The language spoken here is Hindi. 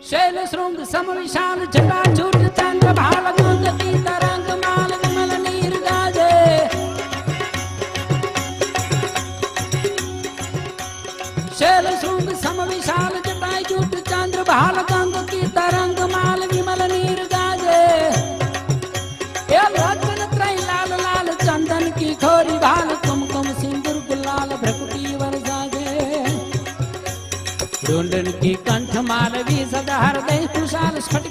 शैल श्रृंग सम विशाल जटाजूट चंद्र भाल गंग की तरंग माल विमल नीर गाजे। शैल श्रृंग सम विशाल जटाजूट चंद्र भाल गंग की तरंग माल विमल नीर गाजे। ये लोचन त्रय लाल लाल चंदन की खोरी भाल कुमकुम सिंदूर गुलाल भ्रकुटी वरसाजे। ढूंढन की कंठ मालवी सदा हृदय खुशाल स्फटिक